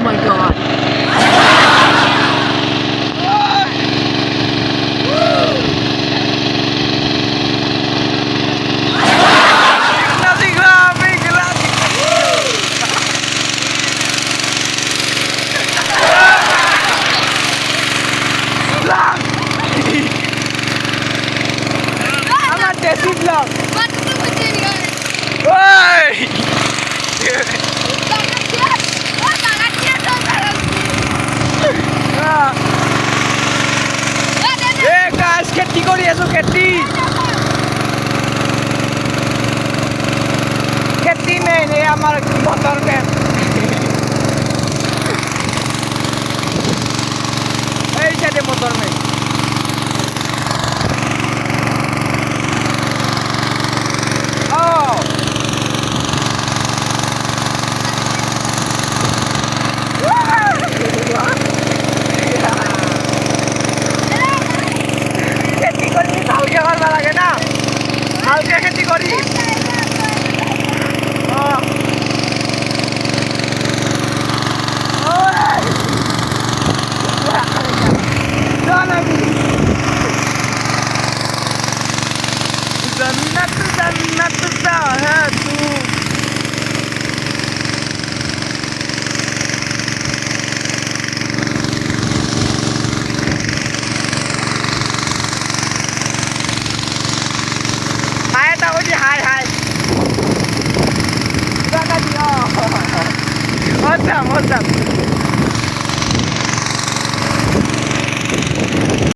my god. আমার দেশি blog খেতি কৰি আছো খেতি খেতি মেইন এই আমাৰ বতৰ মেইন এই সাইডে মোটর মেইন খেতি করবি হালকা ভালো লাগে না হালকা খেতি করি जन्नत जन्नत सा है तू हाय ताऊजी हाय हाय awesome awesome